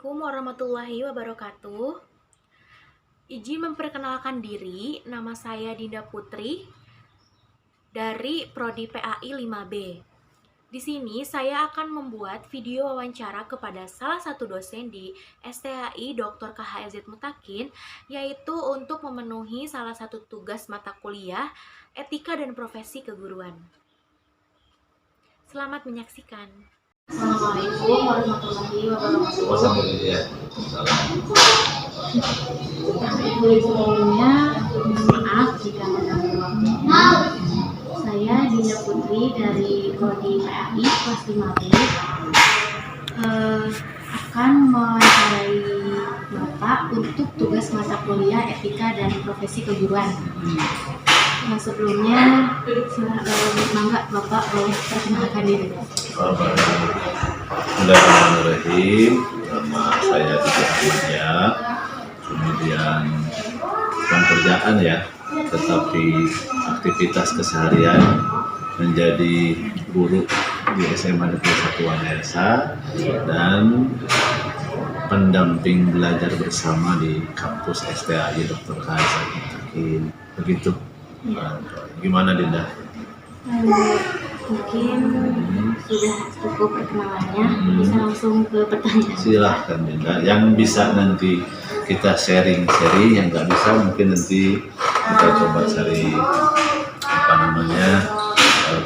Assalamualaikum warahmatullahi wabarakatuh. Izin memperkenalkan diri, nama saya Dinda Putri dari Prodi PAI 5B. Di sini saya akan membuat video wawancara kepada salah satu dosen di STAI Dr. KHLZ Mutakin, yaitu untuk memenuhi salah satu tugas mata kuliah Etika dan Profesi Keguruan. Selamat menyaksikan. Assalamualaikum warahmatullahi wabarakatuh. Sebelumnya, maaf jika mengganggu waktunya. Saya Dinda Putri dari Prodi PAI kelas 5B akan mewawancarai Bapak untuk tugas mata kuliah Etika dan Profesi Keguruan. Sebelumnya, mangga Bapak boleh perkenalkan diri. Bismillahirrahmanirrahim. Nama saya Didi Ahmadnya. Kemudian bukan kerjaan ya, tetapi aktivitas keseharian menjadi guru di SMA Negeri 1 Wanesa dan pendamping belajar bersama di kampus STAI Dr. KHLZ Mutakin. Begitu. Gimana Dinda? Mungkin sudah cukup perkenalannya, bisa langsung ke pertanyaan. Silahkan Dinda, yang bisa nanti kita sharing, yang nggak bisa mungkin nanti kita coba cari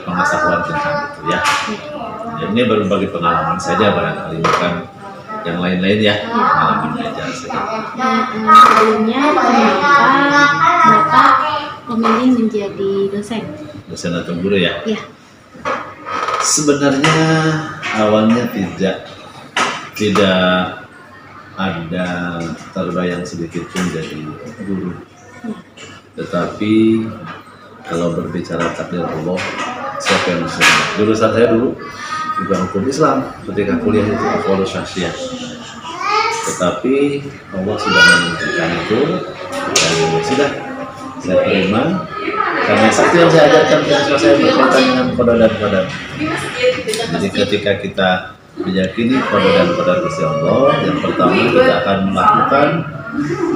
pengetahuan tentang itu ya. Ini baru bagi pengalaman saja barangkali, bukan yang lain-lain ya, pengalaman belajar saja. Sebelumnya kenapa Bapak memilih menjadi dosen? Dosen atau guru ya? Iya. Sebenarnya awalnya tidak ada terbayang sedikit pun jadi guru. Tetapi kalau berbicara takdir Allah, siapa yang bisa? Jurusan saya dulu juga hukum Islam ketika kuliah itu Aqwalus Syakhsiyah. Tetapi Allah sudah menentukan itu dan sudah saya terima. Karena seperti yang saya ajarkan siswa saya berkaitan dengan qada dan qadar. Jadi ketika kita meyakini qada dan qadar Gusti Allah, yang pertama kita akan melakukan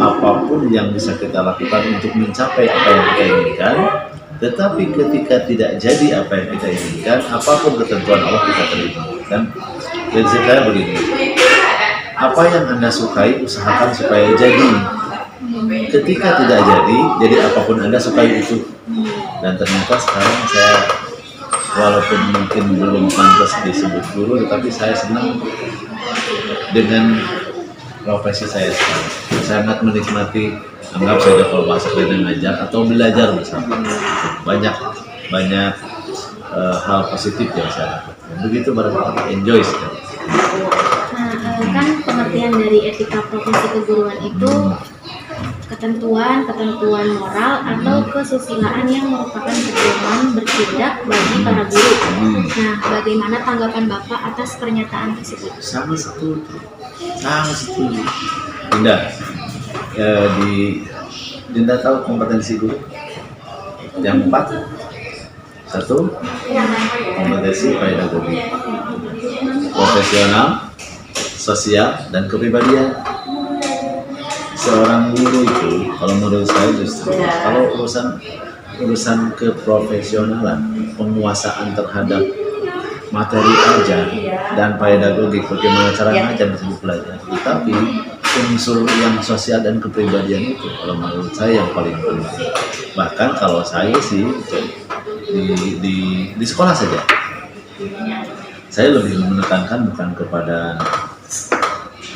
apapun yang bisa kita lakukan untuk mencapai apa yang kita inginkan. Tetapi ketika tidak jadi apa yang kita inginkan, apapun ketentuan Allah kita terima. Dan prinsip saya begini, apa yang Anda sukai usahakan supaya jadi. Ketika tidak jadi apapun Anda sukai itu. Dan ternyata sekarang saya walaupun mungkin belum pantas disebut guru, tetapi saya senang dengan profesi saya sekarang. Sangat menikmati, anggap saja kalau bahasa kalian ngajar atau belajar bersama. Banyak hal positif yang saya lakukan. Begitu barangkali enjoy sekali. Kan pengertian dari etika profesi keguruan itu ketentuan moral atau kesusilaan yang merupakan pedoman bertindak bagi para guru. Nah, bagaimana tanggapan Bapak atas pernyataan tersebut? Sangat setuju. Dinda, Dinda tahu kompetensi guru? Yang 4. 1, kompetensi pedagogi, profesional, sosial, dan kepribadian. Seorang guru itu, kalau menurut saya justru, kalau urusan keprofesionalan, penguasaan terhadap materi ajar dan pedagogik, bagaimana cara mengajar disebut belajar. Tetapi unsur yang sosial dan kepribadian itu, kalau menurut saya yang paling penting. Bahkan kalau saya sih di sekolah saja, saya lebih menekankan bukan kepada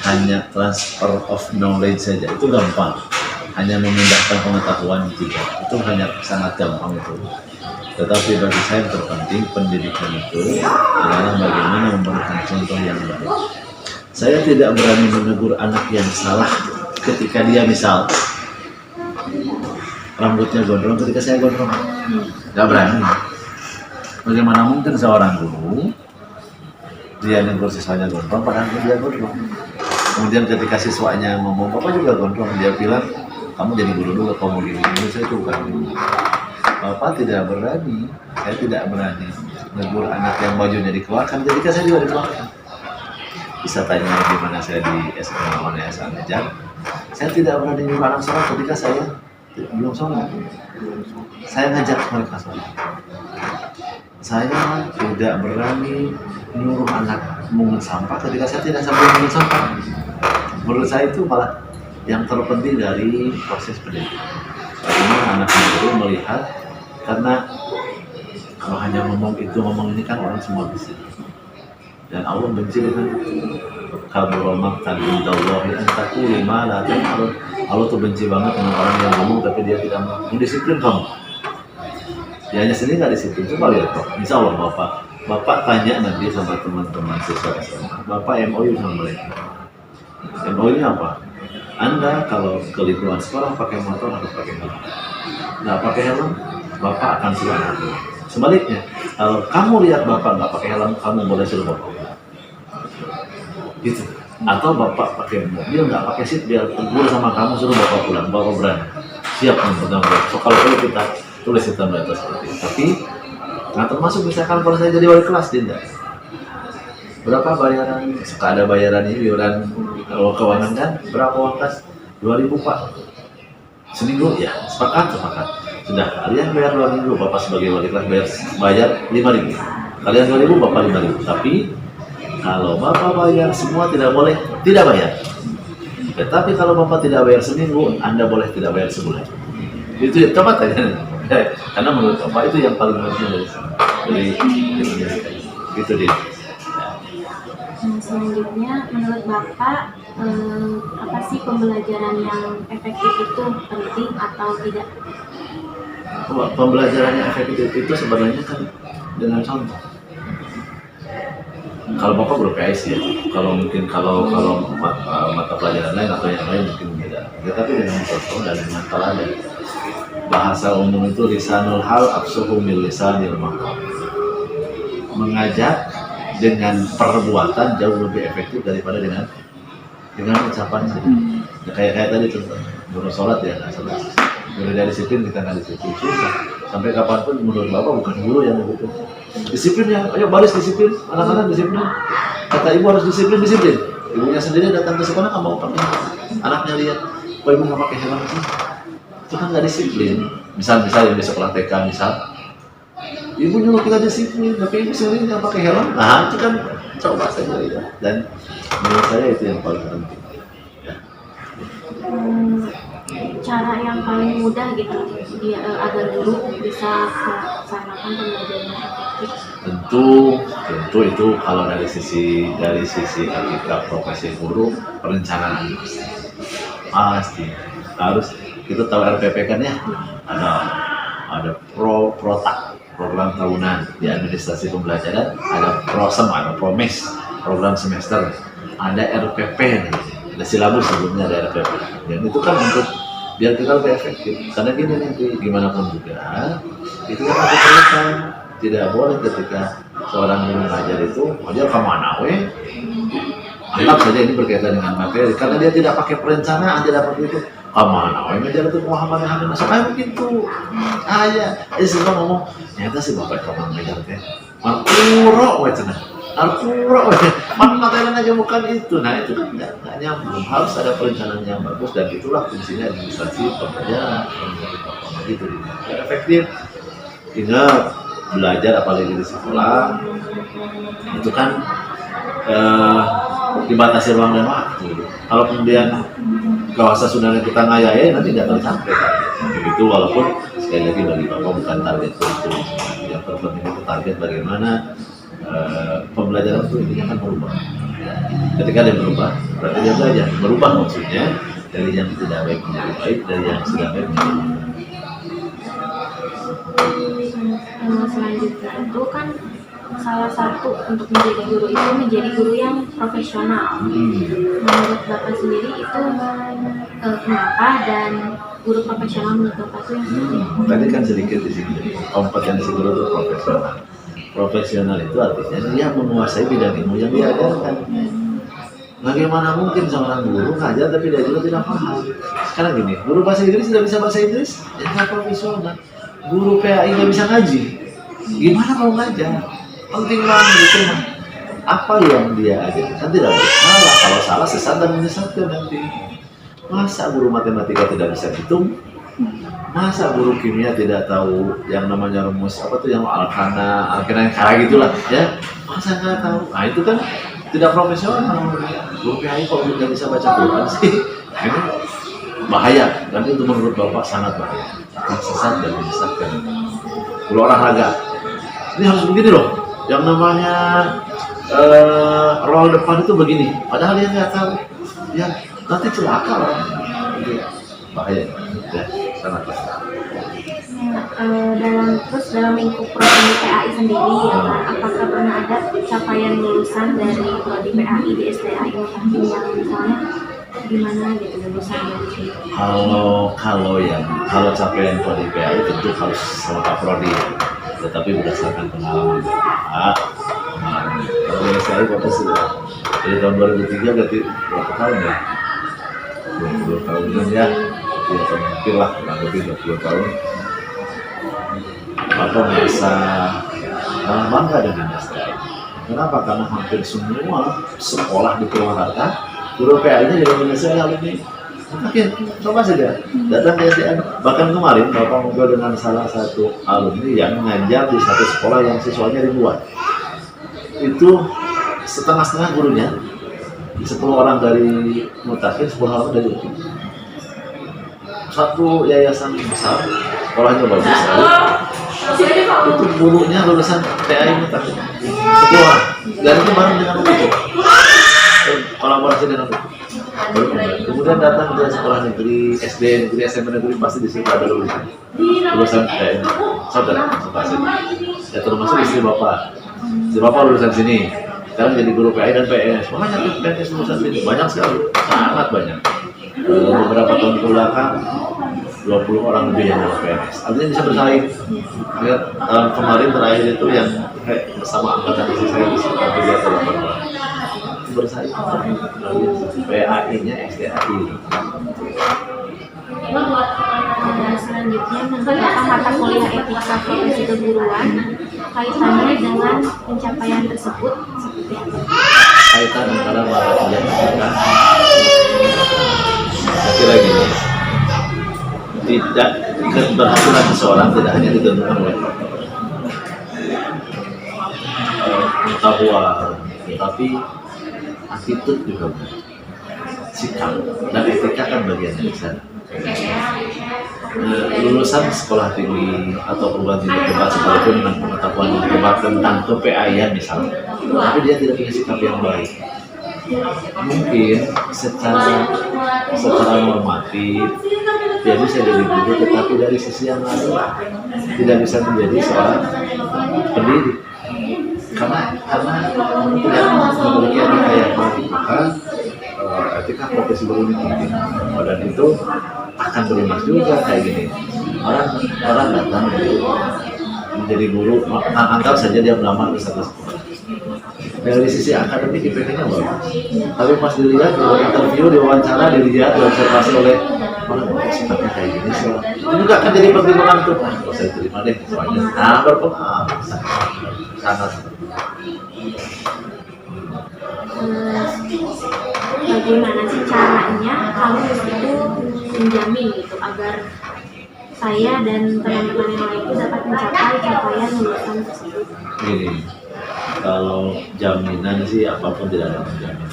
hanya transfer of knowledge saja, itu gampang, hanya memindahkan pengetahuan tidak, itu hanya sangat gampang itu. Tetapi bagi saya yang terpenting pendidikan itu adalah bagaimana memberikan contoh yang baik. Saya tidak berani menegur anak yang salah ketika dia misal rambutnya gondrong ketika saya gondrong, nggak berani. Bagaimana mungkin seorang guru dia negur siswanya gondrong padahal dia gondrong. Kemudian ketika siswanya ngomong, Bapak juga gondrong, dia bilang, kamu jadi guru dulu, kamu gini. Menurut saya itu bukan guru. Bapak tidak berani, saya tidak berani negur anak yang bajunya dikeluarkan, jadi saya juga dikeluarkan. bisa tanya di mana saya di SMA Negeri. Saya tidak berani menyuruh anak sholat ketika saya belum sholat. Saya ngajak mereka sholat. Saya tidak berani menyuruh anak mengungut sampah ketika saya tidak sampai mengungut sampah. Menurut saya itu malah yang terpenting dari proses pendidikan. Bagaimana anak itu melihat, karena kalau hanya ngomong ini kan orang semua bisa. Dan Allah benci dengan kabur maktan indallahi an taqulu ma la taf'alun. Allah tuh benci banget dengan orang yang ngomong tapi dia tidak mau mendisiplin kamu. Dia hanya sendiri nggak disiplin. Coba lihat kok. Insya Allah Bapak tanya nanti sama teman-teman siswa SMA. Bapak MOU sama mereka. MOU-nya apa? Anda kalau ke lingkungan sekolah pakai motor harus pakai helm. Nggak pakai helm, Bapak akan suruh anak. Sebaliknya, kalau kamu lihat Bapak nggak pakai helm, kamu boleh suruh Bapak. Gitu. Atau Bapak pakai mobil nggak pakai seat, biar tegur sama kamu suruh Bapak pulang. Bapak berani. Siap memegang berat. So kalau kita tulis hitam di atas seperti itu. Tapi nggak termasuk misalkan kalau saya jadi wali kelas, tidak. Berapa bayaran? Suka ada bayaran ini, iuran keuangan kan? Berapa uang kas? 2.000 Pak. Seminggu ya, sepakat. Sudah, kalian bayar 2.000, Bapak sebagai wali kelas bayar 5.000. Kalian 2.000, Bapak 5.000. Tapi kalau Bapak bayar semua tidak boleh tidak bayar. Tetapi kalau Bapak tidak bayar seminggu, Anda boleh tidak bayar sebulan. Itu coba tanya. Karena menurut Bapak itu yang paling penting dari itu dia. Selanjutnya, menurut Bapak, apa sih pembelajaran yang efektif itu, penting atau tidak? Pembelajaran yang efektif itu sebenarnya kan dengan contoh. Kalau Bapak ber-PIS ya, kalau mata pelajaran lain atau yang lain mungkin beda. Tapi dengan contoh dan dengan teladan. Bahasa umum itu lisanul hal absuhu min lisanil maqal. Mengajak dengan perbuatan jauh lebih efektif daripada dengan ucapan saja. Ya, kayak tadi contoh, guru sholat ya, guru dari disiplin kita nggak disiplin, susah. Sampai kapanpun menurut Bapak bukan guru yang begitu. Disiplin ya, ayo baris disiplin, anak-anak disiplin. Kata ibu harus disiplin. Ibunya sendiri datang ke sekolah nggak mau pakai, anaknya lihat, kok ibu nggak pakai helm sih? Itu kan nggak disiplin. Misal di sekolah TK ibu nyuruh kita disiplin, tapi ibu sendiri nggak pakai helm. Nah itu kan coba saja ya. Dan menurut saya itu yang paling penting. Ya. Cara yang paling mudah gitu agar guru bisa melaksanakan pembelajaran efektif. Tentu itu kalau dari sisi etika profesi guru, perencanaan pasti harus. Kita tahu RPP kan ya, ada protak, program tahunan di administrasi pembelajaran, ada prosem, ada promes, program semester, ada RPP, ada silabus sebelumnya ada RPP. Dan itu kan untuk biar kita lebih efektif. Karena gini nanti gimana pun juga, itu kan ada perintah. Tidak boleh ketika seorang guru mengajar itu, dia kemana weh? Anggap saja ini berkaitan dengan materi, karena dia tidak pakai perencanaan, tidak pakai itu. Kemana weh mengajar itu Muhammad yang hamil masuk kayak begitu. Jadi semua ngomong, ternyata sih Bapak kamu mengajar teh. Markuro weh cenah. Markuro weh. Materi aja bukan itu. Nah itu kan nggak nyambung. Harus ada perencanaan yang bagus dan itulah fungsinya administrasi pembelajaran. Begitu efektif. Ingat belajar apalagi di sekolah itu kan dibatasi ruang dan waktu. Kalau kemudian kawasa sudah kita ngayai nanti nggak tercapai. Begitu walaupun sekali lagi bagi Bapak bukan target itu. Yang terpenting itu target bagaimana pembelajaran itu ini akan berubah. Ketika dia berubah, berarti dia belajar. Berubah maksudnya dari yang tidak baik menjadi baik, dari yang sudah baik menjadi baik. Selanjutnya itu kan salah satu untuk menjadi guru itu menjadi guru yang profesional. Menurut Bapak sendiri itu kenapa dan guru profesional menurut Bapak itu yang seperti apa? Tadi kan sedikit di sini kompetensi guru itu profesional. Profesional itu artinya dia menguasai bidang ilmu yang diajarkan. Bagaimana mungkin seorang guru ngajar tapi dia juga tidak paham? Sekarang gini, guru bahasa Inggris tidak bisa bahasa Inggris, ya nggak profesional. Guru PAI nggak bisa ngaji, gimana mau ngajar? Penting banget gitu mah. apa yang dia ajarkan tidak boleh salah. Kalau salah sesat dan menyesatkan nanti. Masa guru matematika tidak bisa hitung? Masa guru kimia tidak tahu yang namanya rumus apa tuh yang alkana yang kayak gitulah ya? Masa nggak tahu? Nah itu kan tidak profesional. Guru PAI kok nggak bisa baca Quran sih? Nah, ini bahaya. Dan itu menurut Bapak sangat bahaya. Akan sesat dan menyesatkan. Guru olahraga ini harus begini loh. Yang namanya roll depan itu begini. Padahal dia nggak tahu. Ya nanti celaka lah. Itu bahaya. Ya, sangat bahaya. Dalam lingkup prodi PAI sendiri ya Pak, apakah pernah ada capaian lulusan dari prodi PAI di STAI yang misalnya gimana gitu lulusan dari sini? Kalau capaian prodi PAI tentu harus sama Pak Prodi, tetapi berdasarkan pengalaman Bapak. Kalau di STAI Bapak sudah dari tahun 2003 berarti berapa tahun ya? 20 tahun ya, 20 tahun mungkin lah, kurang lebih 20 tahun. Bapak merasa bangga dengan STAI. Kenapa? Karena hampir semua sekolah di Purwakarta guru PAI-nya jadi menyelesaikan hal ini. Oke, coba saja datang ke STAI. Bahkan kemarin Bapak ngobrol dengan salah satu alumni yang mengajar di satu sekolah yang siswanya ribuan. Itu setengah-setengah gurunya, 10 orang dari Mutakhir, 10 orang dari UPI. Satu yayasan besar, sekolahnya bagus sekali. Itu gurunya lulusan PAI Mutakhir. Semua. Dan itu bareng dengan UPI. Kolaborasi dengan UPI. Kemudian datang ke sekolah negeri, SD negeri, SMP negeri, pasti di situ ada lulusan PAI. Saudara, ya termasuk istri Bapak. Istri Bapak lulusan sini. Sekarang jadi guru PAI dan PNS. Banyak PNS lulusan sini, banyak sekali, sangat banyak. Beberapa tahun ke belakang 20 orang lebih yang lulus PNS. Artinya bisa bersaing. Lihat kemarin terakhir itu yang bersama angkatan istri saya di sekitar 3 atau 8 orang. Itu bersaing. PAI-nya STAI. Selanjutnya tentang mata kuliah etika profesi keguruan kaitannya dengan pencapaian tersebut seperti apa? Kaitan antara mata kuliah etika, saya kira gini, tidak keberhasilan seseorang tidak hanya ditentukan oleh pengetahuan, tetapi attitude juga, sikap dan etika kan bagian dari sana. Lulusan sekolah tinggi atau perguruan tinggi hebat sekalipun dengan pengetahuan yang hebat tentang ke-PAI-an misalnya, tapi dia tidak punya sikap yang baik. Mungkin secara normatif dia bisa jadi guru, tetapi dari sisi yang lain tidak bisa menjadi seorang pendidik karena tidak memiliki etika yang baik. Maka etika profesi guru ini penting. Dan itu akan berimbas juga kayak gini. Orang datang menjadi guru, anggap saja dia melamar ke satu sekolah. Dari sisi akademik IPK-nya bagus, tapi pas dilihat di interview, diwawancara, dilihat, diobservasi oleh orang sikapnya kayak gini, itu juga akan jadi pertimbangan tuh. Kalau saya terima deh, soalnya berpengaruh sangat. Bagaimana sih caranya kamu itu menjamin gitu agar saya dan teman-teman yang lain itu dapat mencapai capaian lulusan tersebut? Ini kalau jaminan sih apapun tidak ada jaminan.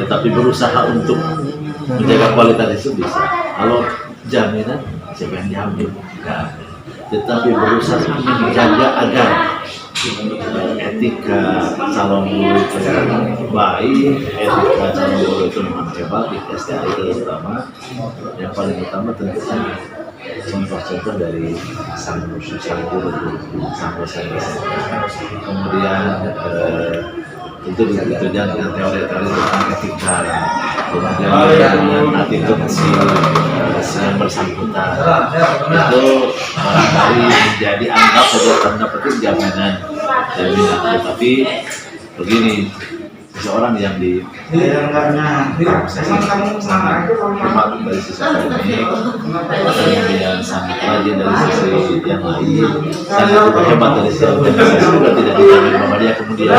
Tetapi berusaha untuk menjaga kualitas itu bisa. Kalau jaminan siapa yang diambil? Nah, tetapi berusaha menjaga agar etika calon guru itu baik, etika calon guru itu memang hebat di STAI terutama. Yang paling utama tentu saja contoh-contoh dari sang guru, sang dosen. Kemudian itu ditunjukkan dengan teori-teori tentang etika, kemudian dengan attitude si yang bersangkutan itu barangkali menjadi anggap saja tanda petik jaminan. Tetapi begini, seseorang yang hemat dari sisi akademik, kemudian sangat rajin dari sisi yang lain, sangat hebat dari sisi organisasi juga tidak dijamin bahwa dia kemudian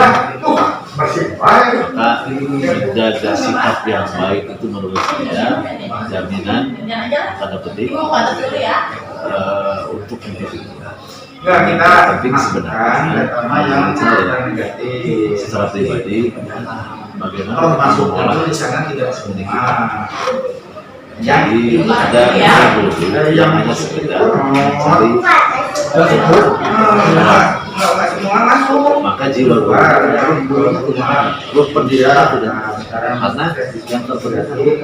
menjaga sikap yang baik itu menurut saya jaminan tanda petik untuk menjadi yang penting sebenarnya menurut saya secara pribadi bagaimana masuk mengolah di sana tidak seni kita. Jadi ada guru yang hanya sekedar mencari semua masuk. maka jiwa guru pendidikan tidak karena yang terpenting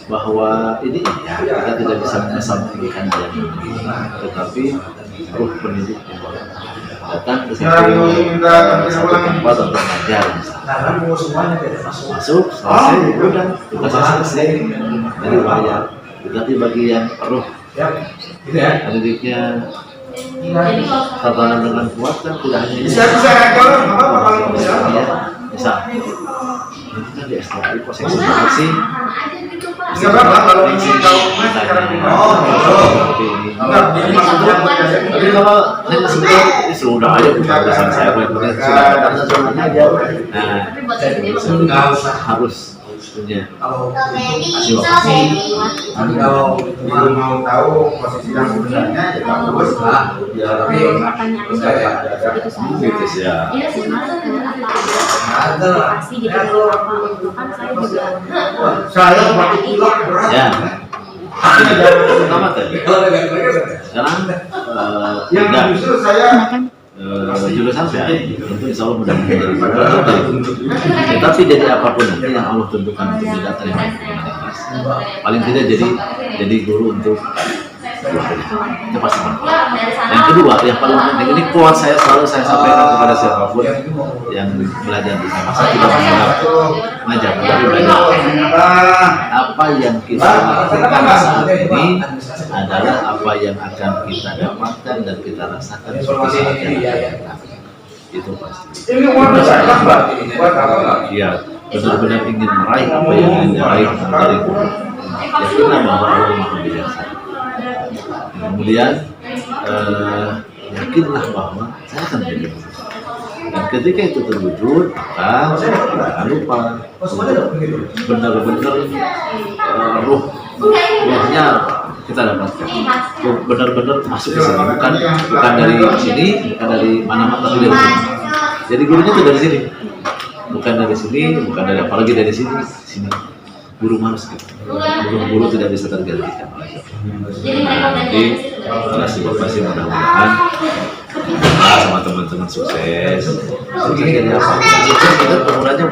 bahwa ini ya kita tidak bisa mengesampingkan yang ini, tetapi ruh pendidik datang ke satu tempat untuk mengajar masuk selesai udah tugasnya selesai dari bayar. Tetapi bagi yang ruh pendidiknya tatanan dengan kuat kan tidak hanya ini Bisa kalau apa bisa. misal ini kan di STI kok seksi banget sih. Enggak apa-apa kalau ingin tahu secara pribadi. Seperti ini. Enggak, jadi maksudnya Tapi kalau hanya sekedar ini sudah aja bukan urusan saya, bukan silakan semuanya aja. Nah, enggak usah harus punya kalau kasih waktu. nanti kalau mau tahu posisi yang sebenarnya ya bagus lah. Ya tapi Pertanyaannya saya itu saja. Gitu sih ya. Iya sih mas, apa ada aplikasi gitu apa itu kan saya juga saya pakai pilot berat. Ya. Ini pertama tadi. Sekarang Yang tidak justru saya jurusan saya tentu insya Allah mudah menjadi tetapi jadi apapun nanti yang Allah tentukan untuk tidak terima paling tidak jadi guru untuk itu pasti manfaat. Yang kedua yang paling penting ini kuat saya selalu saya sampaikan kepada siapapun yang belajar di sana saya tidak menganggap ngajar tapi belajar apa yang kita lakukan saat ini adalah apa yang akan kita dapatkan dan kita rasakan suatu saat yang akan datang. Itu pasti. ini uang saya buat apa? Iya, benar-benar ingin meraih apa yang ingin diraih dari guru. Yakinlah bahwa Allah Maha Bijaksana. Kemudian yakinlah bahwa saya akan menjadi guru. Dan ketika itu terwujud, maka jangan lupa benar-benar ruhnya kita dapatkan. Benar-benar masuk ke sini, bukan dari sini, bukan dari mana-mana, tapi dari sini. Jadi gurunya itu dari sini, bukan dari sini, bukan dari apalagi dari sini. Guru harus gitu. Guru tidak bisa tergantikan. Jadi terasi bapak sih mudah-mudahan sama teman-teman sukses. Sukses jadi apa? Sukses itu ukurannya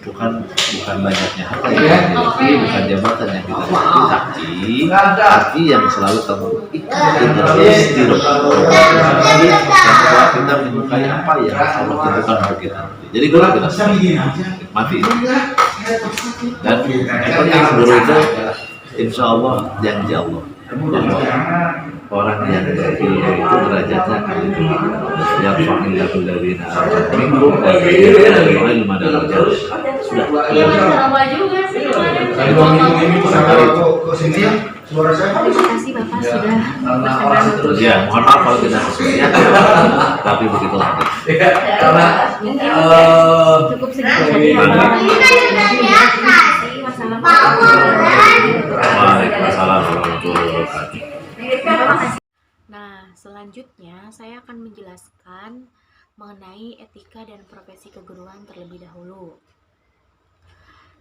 bukan banyaknya harta yang kita miliki, bukan jabatan yang kita miliki, tapi hati yang selalu terikat dengan istiqomah. Setelah kita menyukai apa yang Allah tentukan untuk kita. Jadi guru kita nikmati itu. Dan yang penting guru itu insya Allah janji Allah bahwa orang yang berilmu itu derajatnya akan ditinggikan. Yang fa'illahu dzina minkum wa ilma dalam sudah. terima kasih bapak sudah berkenan Ya, mohon maaf kalau tidak sesuai ya. Tapi begitulah. cukup segitu saja. Waalaikumsalam warahmatullahi wabarakatuh. Nah, selanjutnya saya akan menjelaskan mengenai etika dan profesi keguruan terlebih dahulu.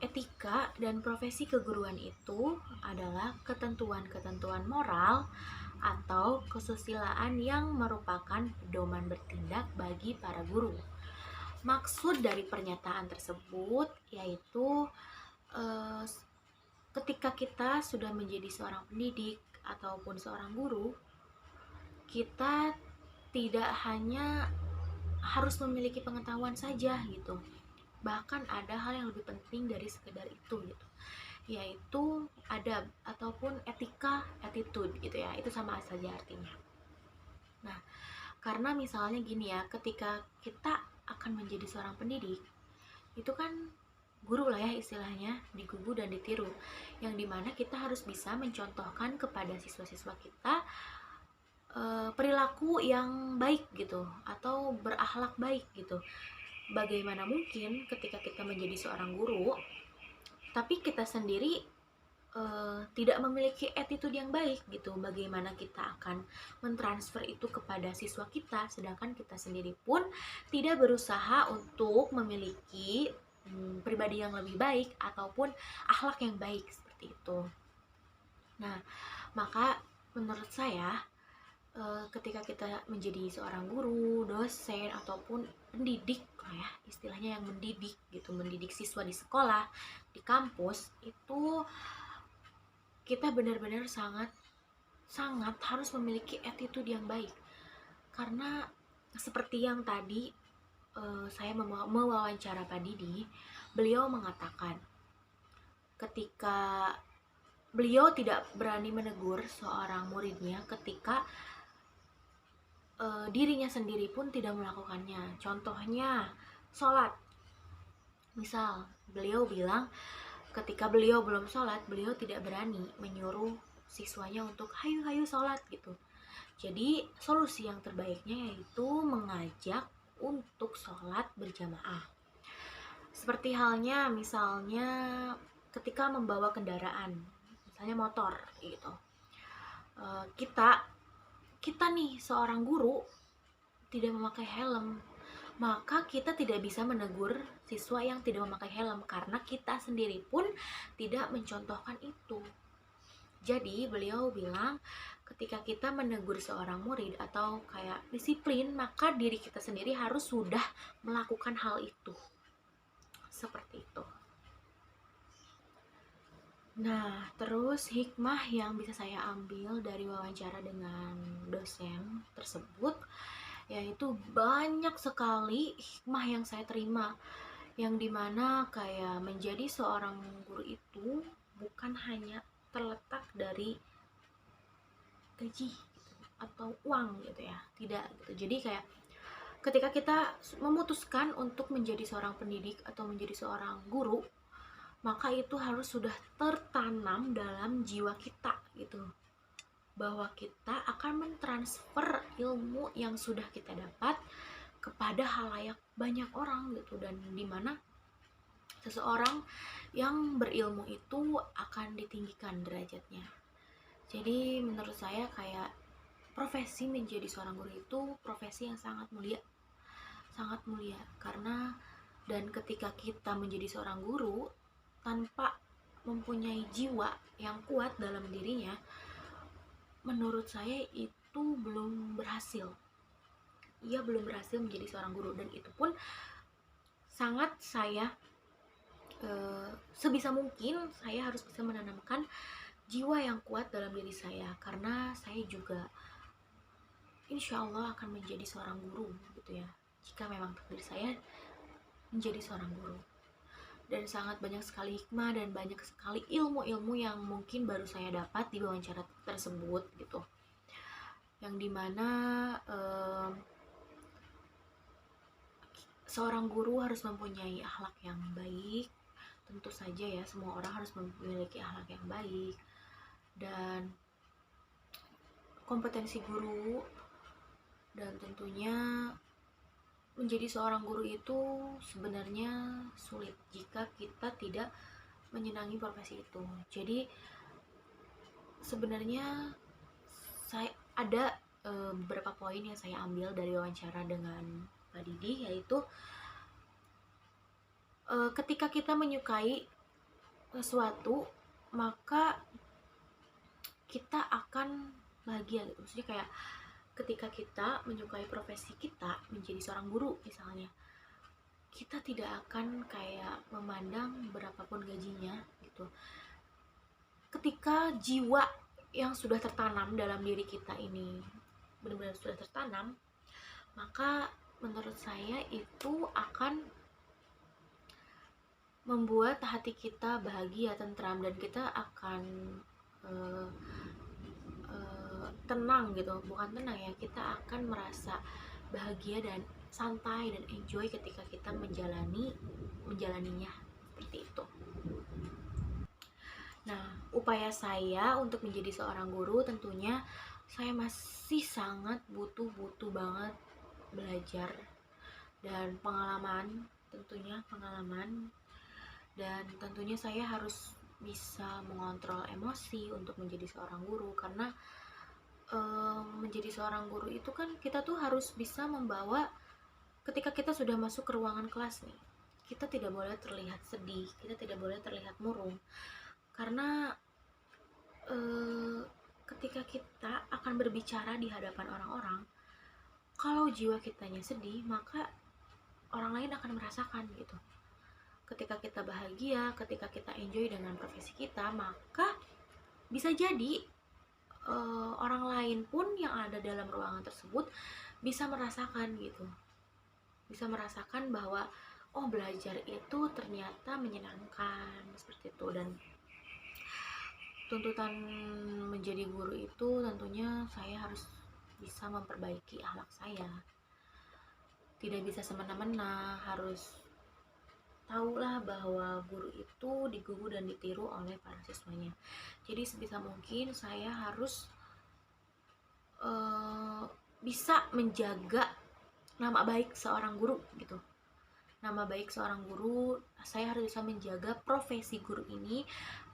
Etika dan profesi keguruan itu adalah ketentuan-ketentuan moral atau kesusilaan yang merupakan pedoman bertindak bagi para guru. Maksud dari pernyataan tersebut yaitu ketika kita sudah menjadi seorang pendidik ataupun seorang guru, kita tidak hanya harus memiliki pengetahuan saja gitu. Bahkan ada hal yang lebih penting dari sekedar itu gitu, yaitu adab ataupun etika, attitude gitu ya. Itu sama saja artinya. Nah, karena misalnya gini ya, ketika kita akan menjadi seorang pendidik, itu kan guru lah ya istilahnya, digugu dan ditiru, yang dimana kita harus bisa mencontohkan kepada siswa-siswa kita perilaku yang baik gitu, atau berakhlak baik gitu. bagaimana mungkin ketika kita menjadi seorang guru, tapi kita sendiri tidak memiliki attitude yang baik gitu. Bagaimana kita akan mentransfer itu kepada siswa kita, sedangkan kita sendiri pun tidak berusaha untuk memiliki pribadi yang lebih baik ataupun akhlak yang baik seperti itu. Nah, maka menurut saya ketika kita menjadi seorang guru, dosen ataupun pendidik ya, istilahnya yang mendidik gitu, mendidik siswa di sekolah, di kampus, itu kita benar-benar sangat harus memiliki attitude yang baik. Karena seperti yang tadi saya mewawancara Pak Didi, beliau mengatakan ketika beliau tidak berani menegur seorang muridnya ketika dirinya sendiri pun tidak melakukannya. Contohnya sholat. Misal beliau bilang ketika beliau belum sholat, beliau tidak berani menyuruh siswanya untuk hayu sholat gitu. Jadi solusi yang terbaiknya yaitu mengajak untuk sholat berjamaah. Seperti halnya misalnya ketika membawa kendaraan, misalnya motor gitu. Kita nih seorang guru tidak memakai helm, maka kita tidak bisa menegur siswa yang tidak memakai helm karena kita sendiri pun tidak mencontohkan itu. Jadi beliau bilang ketika kita menegur seorang murid atau kayak disiplin, maka diri kita sendiri harus sudah melakukan hal itu. Seperti itu. Nah, terus hikmah yang bisa saya ambil dari wawancara dengan dosen tersebut yaitu banyak sekali hikmah yang saya terima, yang dimana kayak menjadi seorang guru itu bukan hanya terletak dari gaji gitu, atau uang gitu ya, tidak gitu. Jadi kayak ketika kita memutuskan untuk menjadi seorang pendidik atau menjadi seorang guru, maka itu harus sudah tertanam dalam jiwa kita gitu, bahwa kita akan mentransfer ilmu yang sudah kita dapat kepada halayak banyak orang gitu, dan dimana seseorang yang berilmu itu akan ditinggikan derajatnya. Jadi menurut saya kayak profesi menjadi seorang guru itu profesi yang sangat mulia karena dan ketika kita menjadi seorang guru tanpa mempunyai jiwa yang kuat dalam dirinya, menurut saya itu belum berhasil. Ia belum berhasil menjadi seorang guru, dan itu pun sangat saya sebisa mungkin saya harus bisa menanamkan jiwa yang kuat dalam diri saya, karena saya juga insya Allah akan menjadi seorang guru gitu ya, jika memang takdir saya menjadi seorang guru. Dan sangat banyak sekali hikmah dan banyak sekali ilmu-ilmu yang mungkin baru saya dapat di wawancara tersebut gitu, yang dimana seorang guru harus mempunyai akhlak yang baik. Tentu saja ya, semua orang harus memiliki akhlak yang baik, dan kompetensi guru, dan tentunya menjadi seorang guru itu sebenarnya sulit jika kita tidak menyenangi profesi itu. Jadi sebenarnya saya ada beberapa poin yang saya ambil dari wawancara dengan Pak Didi, yaitu ketika kita menyukai sesuatu maka kita akan bahagia gitu. Maksudnya kayak ketika kita menyukai profesi kita menjadi seorang guru misalnya, kita tidak akan kayak memandang berapapun gajinya gitu. Ketika jiwa yang sudah tertanam dalam diri kita ini benar-benar sudah tertanam, maka menurut saya itu akan membuat hati kita bahagia, tentram, dan kita akan tenang gitu. Bukan tenang ya, kita akan merasa bahagia dan santai dan enjoy ketika kita menjalaninya seperti itu. Nah, upaya saya untuk menjadi seorang guru tentunya saya masih sangat butuh banget belajar dan pengalaman, dan tentunya saya harus bisa mengontrol emosi untuk menjadi seorang guru, karena menjadi seorang guru itu kan kita tuh harus bisa membawa, ketika kita sudah masuk ke ruangan kelas nih, kita tidak boleh terlihat sedih, kita tidak boleh terlihat murung, karena ketika kita akan berbicara di hadapan orang-orang, kalau jiwa kitanya sedih, maka orang lain akan merasakan gitu. Ketika kita bahagia, ketika kita enjoy dengan profesi kita, maka bisa jadi orang lain pun yang ada dalam ruangan tersebut bisa merasakan gitu, bisa merasakan bahwa oh, belajar itu ternyata menyenangkan seperti itu. Dan tuntutan menjadi guru itu tentunya saya harus bisa memperbaiki akhlak saya, tidak bisa semena-mena, harus tahulah bahwa guru itu digugu dan ditiru oleh para siswanya. Jadi sebisa mungkin saya harus bisa menjaga nama baik seorang guru gitu. Nama baik seorang guru, saya harus bisa menjaga profesi guru ini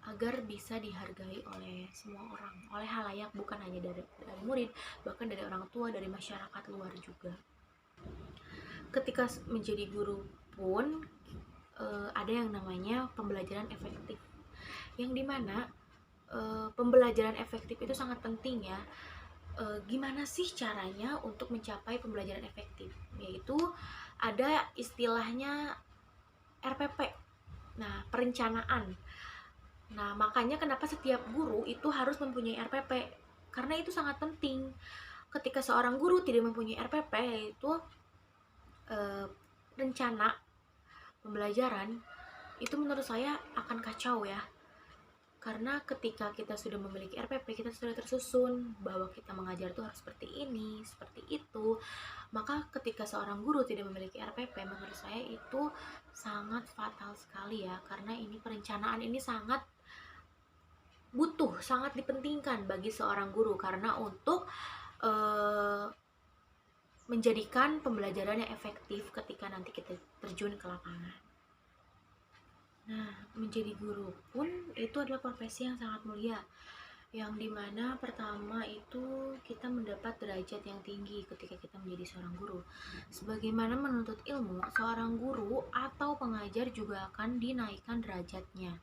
agar bisa dihargai oleh semua orang, oleh halayak, bukan hanya dari murid, bahkan dari orang tua, dari masyarakat luar juga. Ketika menjadi guru pun ada yang namanya pembelajaran efektif, yang dimana pembelajaran efektif itu sangat penting ya. Gimana sih caranya untuk mencapai pembelajaran efektif? Yaitu ada istilahnya RPP, nah perencanaan. Nah makanya kenapa setiap guru itu harus mempunyai RPP, karena itu sangat penting. Ketika seorang guru tidak mempunyai RPP, yaitu rencana pembelajaran, itu menurut saya akan kacau ya. Karena ketika kita sudah memiliki RPP, kita sudah tersusun bahwa kita mengajar itu harus seperti ini, seperti itu. Maka ketika seorang guru tidak memiliki RPP, menurut saya itu sangat fatal sekali ya. Karena ini perencanaan ini sangat butuh, sangat dipentingkan bagi seorang guru, karena untuk menjadikan pembelajaran yang efektif ketika nanti kita terjun ke lapangan. Nah, menjadi guru pun itu adalah profesi yang sangat mulia, yang dimana pertama itu kita mendapat derajat yang tinggi ketika kita menjadi seorang guru. Sebagaimana menuntut ilmu, seorang guru atau pengajar juga akan dinaikkan derajatnya.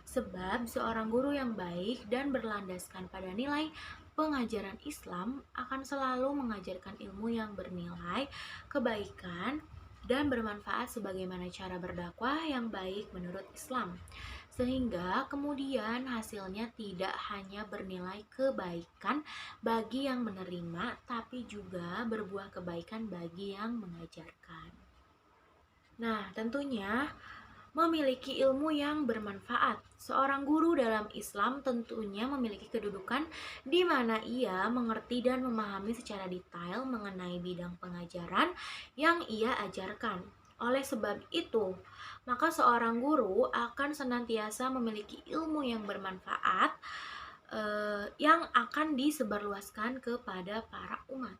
Sebab seorang guru yang baik dan berlandaskan pada nilai pengajaran Islam akan selalu mengajarkan ilmu yang bernilai kebaikan dan bermanfaat sebagaimana cara berdakwah yang baik menurut Islam, sehingga kemudian hasilnya tidak hanya bernilai kebaikan bagi yang menerima, tapi juga berbuah kebaikan bagi yang mengajarkan. Nah, tentunya memiliki ilmu yang bermanfaat. Seorang guru dalam Islam tentunya memiliki kedudukan di mana ia mengerti dan memahami secara detail mengenai bidang pengajaran yang ia ajarkan. Oleh sebab itu, maka seorang guru akan senantiasa memiliki ilmu yang bermanfaat yang akan disebarluaskan kepada para umat.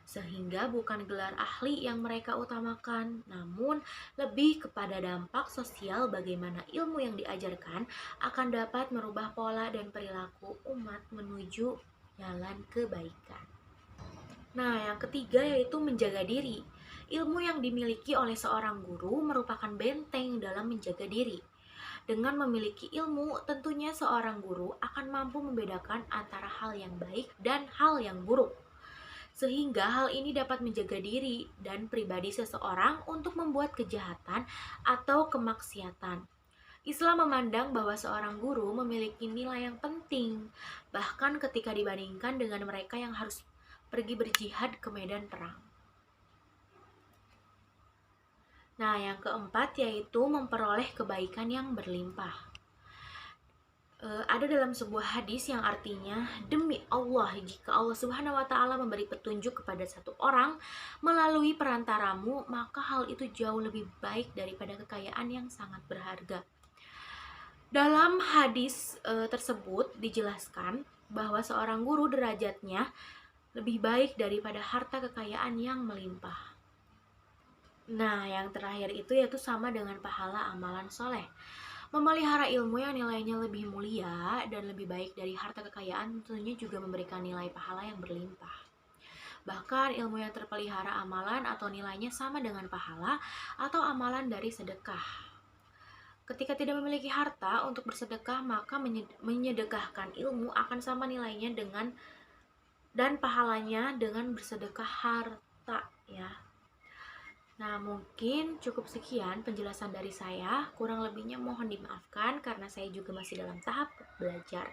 Sehingga bukan gelar ahli yang mereka utamakan, namun lebih kepada dampak sosial bagaimana ilmu yang diajarkan akan dapat merubah pola dan perilaku umat menuju jalan kebaikan. Nah, yang ketiga yaitu menjaga diri. Ilmu yang dimiliki oleh seorang guru merupakan benteng dalam menjaga diri. Dengan memiliki ilmu, tentunya seorang guru akan mampu membedakan antara hal yang baik dan hal yang buruk, sehingga hal ini dapat menjaga diri dan pribadi seseorang untuk membuat kejahatan atau kemaksiatan. Islam memandang bahwa seorang guru memiliki nilai yang penting, bahkan ketika dibandingkan dengan mereka yang harus pergi berjihad ke medan perang. Nah, yang keempat yaitu memperoleh kebaikan yang berlimpah. Ada dalam sebuah hadis yang artinya, demi Allah, jika Allah Subhanahu wa Ta'ala memberi petunjuk kepada satu orang melalui perantaramu, maka hal itu jauh lebih baik daripada kekayaan yang sangat berharga. Dalam hadis tersebut dijelaskan bahwa seorang guru derajatnya lebih baik daripada harta kekayaan yang melimpah. Nah, yang terakhir itu yaitu sama dengan pahala amalan soleh. Memelihara ilmu yang nilainya lebih mulia dan lebih baik dari harta kekayaan tentunya juga memberikan nilai pahala yang berlimpah. Bahkan ilmu yang terpelihara amalan atau nilainya sama dengan pahala atau amalan dari sedekah. Ketika tidak memiliki harta untuk bersedekah, maka menyedekahkan ilmu akan sama nilainya dengan dan pahalanya dengan bersedekah harta ya. Nah, mungkin cukup sekian penjelasan dari saya. Kurang lebihnya mohon dimaafkan karena saya juga masih dalam tahap belajar.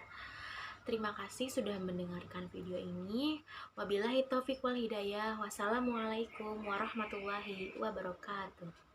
Terima kasih sudah mendengarkan video ini. Wabillahi taufiq wal hidayah. Wassalamualaikum warahmatullahi wabarakatuh.